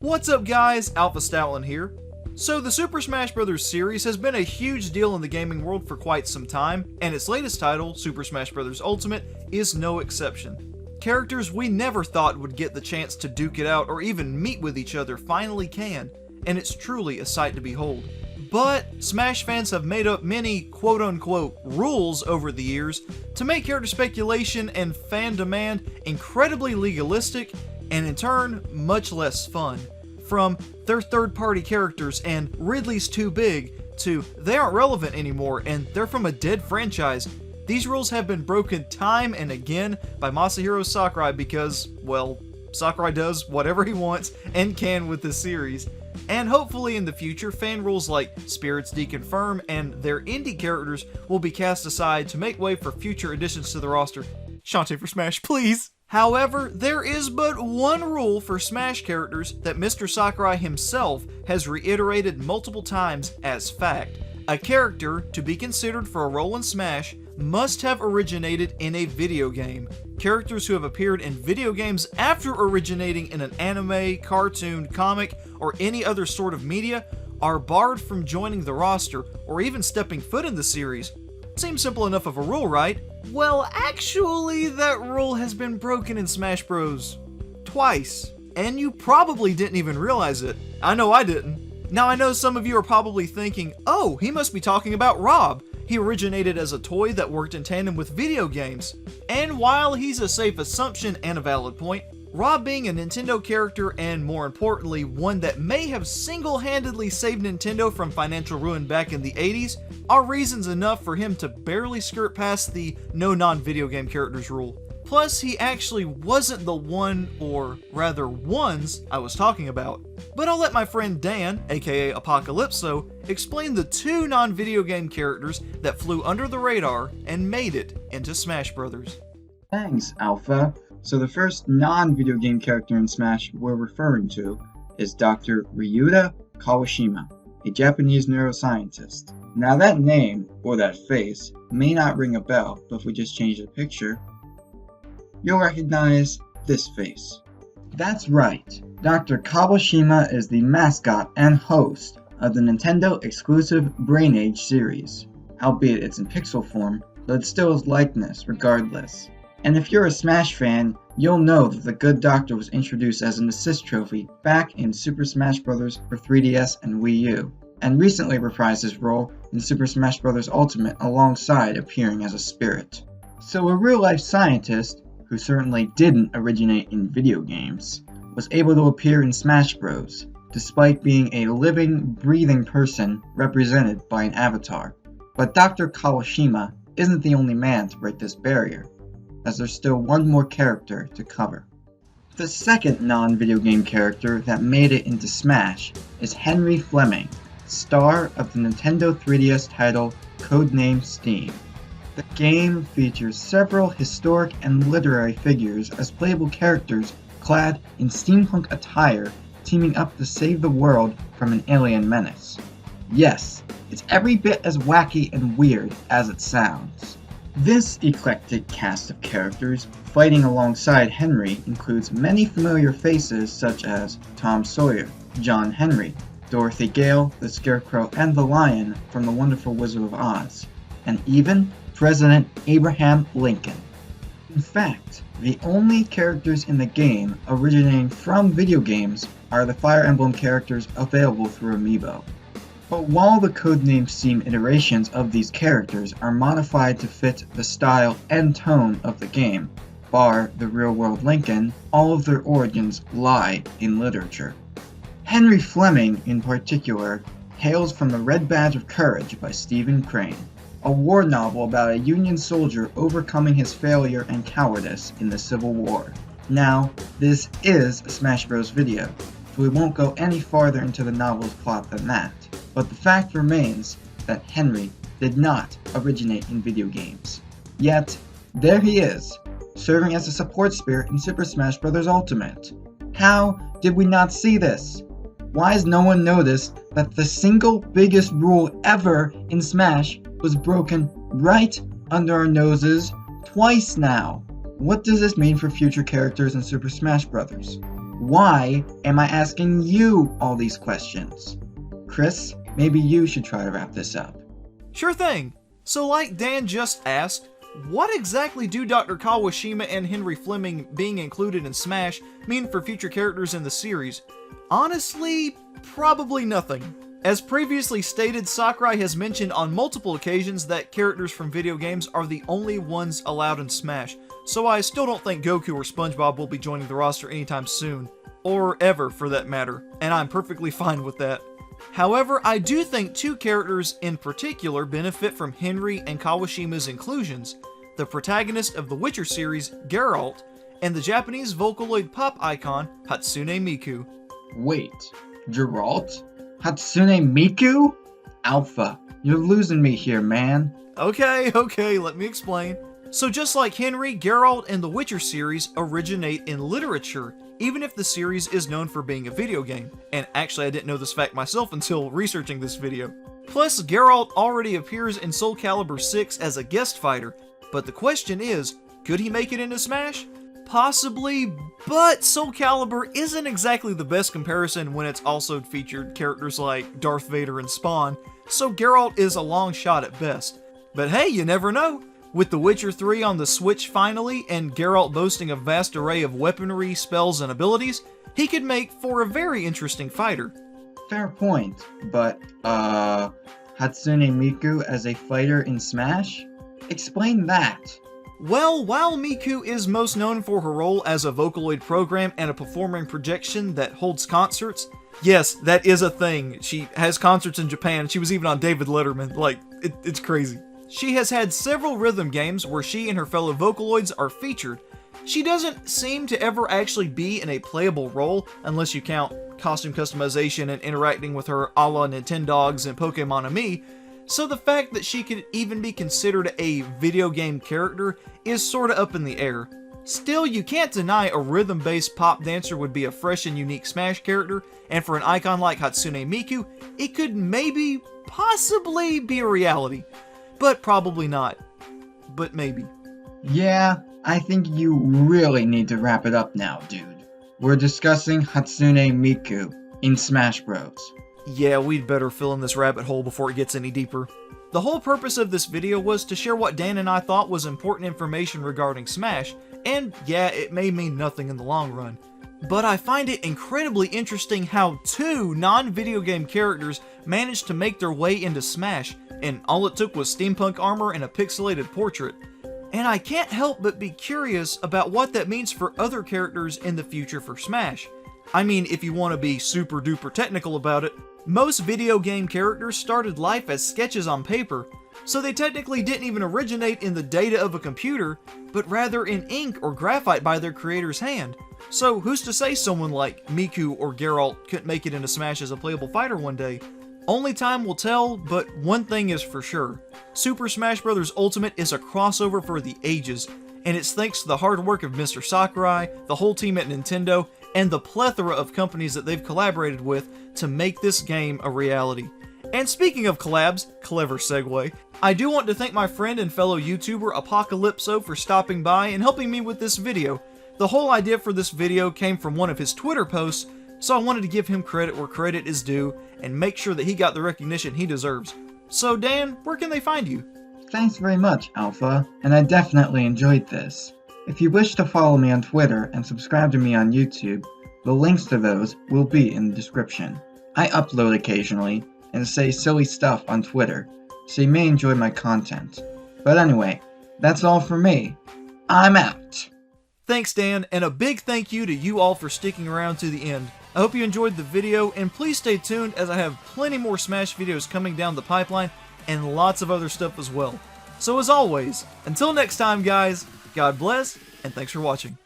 What's up guys, Alpha Stoutland here. So the Super Smash Bros. Series has been a huge deal in the gaming world for quite some time, and its latest title, Super Smash Bros. Ultimate, is no exception. Characters we never thought would get the chance to duke it out or even meet with each other finally can, and it's truly a sight to behold. But Smash fans have made up many quote-unquote rules over the years to make character speculation and fan demand incredibly legalistic and in turn much less fun. From they're third-party characters and Ridley's too big to they aren't relevant anymore and they're from a dead franchise, these rules have been broken time and again by Masahiro Sakurai because, well, Sakurai does whatever he wants and can with this series. And hopefully in the future, fan rules like Spirits Deconfirm and their indie characters will be cast aside to make way for future additions to the roster. Shantae for Smash, please! However, there is but one rule for Smash characters that Mr. Sakurai himself has reiterated multiple times as fact. A character, to be considered for a role in Smash, must have originated in a video game. Characters who have appeared in video games after originating in an anime, cartoon, comic, or any other sort of media are barred from joining the roster or even stepping foot in the series. Seems simple enough of a rule, right? Well, actually, that rule has been broken in Smash Bros. Twice. And you probably didn't even realize it. I know I didn't. Now I know some of you are probably thinking, oh, he must be talking about Rob. He originated as a toy that worked in tandem with video games. And while he's a safe assumption and a valid point, Rob being a Nintendo character and more importantly one that may have single-handedly saved Nintendo from financial ruin back in the 80s are reasons enough for him to barely skirt past the no non-video game characters rule. Plus, he actually wasn't the one, or rather ones, I was talking about. But I'll let my friend Dan, aka Apocalypso, explain the two non-video game characters that flew under the radar and made it into Smash Bros. Thanks, Alpha. So the first non-video game character in Smash we're referring to is Dr. Ryuta Kawashima, a Japanese neuroscientist. Now that name, or that face, may not ring a bell, but if we just change the picture, you'll recognize this face. That's right, Dr. Kawashima is the mascot and host of the Nintendo exclusive Brain Age series, albeit it's in pixel form, but it still is likeness regardless. And if you're a Smash fan, you'll know that the good doctor was introduced as an assist trophy back in Super Smash Bros. For 3DS and Wii U, and recently reprised his role in Super Smash Bros. Ultimate alongside appearing as a spirit. So a real-life scientist, who certainly didn't originate in video games, was able to appear in Smash Bros. Despite being a living, breathing person represented by an avatar. But Dr. Kawashima isn't the only man to break this barrier, as there's still one more character to cover. The second non-video game character that made it into Smash is Henry Fleming, star of the Nintendo 3DS title Codename Steam. The game features several historic and literary figures as playable characters clad in steampunk attire teaming up to save the world from an alien menace. Yes, it's every bit as wacky and weird as it sounds. This eclectic cast of characters fighting alongside Henry includes many familiar faces such as Tom Sawyer, John Henry, Dorothy Gale, the Scarecrow, and the Lion from The Wonderful Wizard of Oz, and even President Abraham Lincoln. In fact, the only characters in the game originating from video games are the Fire Emblem characters available through Amiibo. But while the Codename Steam iterations of these characters are modified to fit the style and tone of the game, bar the real-world Lincoln, all of their origins lie in literature. Henry Fleming, in particular, hails from The Red Badge of Courage by Stephen Crane, a war novel about a Union soldier overcoming his failure and cowardice in the Civil War. Now, this is a Smash Bros. Video, so we won't go any farther into the novel's plot than that. But the fact remains that Henry did not originate in video games. Yet, there he is, serving as a support spirit in Super Smash Bros. Ultimate. How did we not see this? Why has no one noticed that the single biggest rule ever in Smash was broken right under our noses twice now? What does this mean for future characters in Super Smash Bros.? Why am I asking you all these questions? Chris, maybe you should try to wrap this up. Sure thing. So like Dan just asked, what exactly do Dr. Kawashima and Henry Fleming being included in Smash mean for future characters in the series? Honestly, probably nothing. As previously stated, Sakurai has mentioned on multiple occasions that characters from video games are the only ones allowed in Smash, so I still don't think Goku or SpongeBob will be joining the roster anytime soon. Or ever, for that matter, and I'm perfectly fine with that. However, I do think two characters in particular benefit from Henry and Kawashima's inclusions: the protagonist of the Witcher series, Geralt, and the Japanese Vocaloid pop icon, Hatsune Miku. Wait, Geralt? Hatsune Miku? Alpha, you're losing me here, man. Okay, let me explain. So just like Henry, Geralt, and the Witcher series originate in literature, even if the series is known for being a video game. And actually I didn't know this fact myself until researching this video. Plus, Geralt already appears in Soul Calibur 6 as a guest fighter, but the question is, could he make it into Smash? Possibly, but Soul Calibur isn't exactly the best comparison when it's also featured characters like Darth Vader and Spawn, so Geralt is a long shot at best. But hey, you never know. With The Witcher 3 on the Switch finally, and Geralt boasting a vast array of weaponry, spells, and abilities, he could make for a very interesting fighter. Fair point, but, Hatsune Miku as a fighter in Smash? Explain that. Well, while Miku is most known for her role as a Vocaloid program and a performing projection that holds concerts, yes, that is a thing. She has concerts in Japan. She was even on David Letterman. Like, it's crazy. She has had several rhythm games where she and her fellow Vocaloids are featured. She doesn't seem to ever actually be in a playable role, unless you count costume customization and interacting with her a la Nintendogs and Pokemon Ami, so the fact that she could even be considered a video game character is sorta up in the air. Still, you can't deny a rhythm-based pop dancer would be a fresh and unique Smash character, and for an icon like Hatsune Miku, it could maybe, possibly be a reality. But probably not. But maybe. Yeah, I think you really need to wrap it up now, dude. We're discussing Hatsune Miku in Smash Bros. Yeah, we'd better fill in this rabbit hole before it gets any deeper. The whole purpose of this video was to share what Dan and I thought was important information regarding Smash, and yeah, it may mean nothing in the long run. But I find it incredibly interesting how two non-video game characters managed to make their way into Smash, and all it took was steampunk armor and a pixelated portrait. And I can't help but be curious about what that means for other characters in the future for Smash. I mean, if you want to be super duper technical about it, most video game characters started life as sketches on paper, so they technically didn't even originate in the data of a computer, but rather in ink or graphite by their creator's hand. So who's to say someone like Miku or Geralt couldn't make it into Smash as a playable fighter one day? Only time will tell, but one thing is for sure. Super Smash Bros. Ultimate is a crossover for the ages, and it's thanks to the hard work of Mr. Sakurai, the whole team at Nintendo, and the plethora of companies that they've collaborated with to make this game a reality. And speaking of collabs, clever segue, I do want to thank my friend and fellow YouTuber Apocalypso for stopping by and helping me with this video. The whole idea for this video came from one of his Twitter posts, so I wanted to give him credit where credit is due and make sure that he got the recognition he deserves. So Dan, where can they find you? Thanks very much, Alpha, and I definitely enjoyed this. If you wish to follow me on Twitter and subscribe to me on YouTube, the links to those will be in the description. I upload occasionally and say silly stuff on Twitter, so you may enjoy my content. But anyway, that's all for me. I'm out! Thanks Dan, and a big thank you to you all for sticking around to the end. I hope you enjoyed the video, and please stay tuned as I have plenty more Smash videos coming down the pipeline, and lots of other stuff as well. So as always, until next time guys, God bless, and thanks for watching.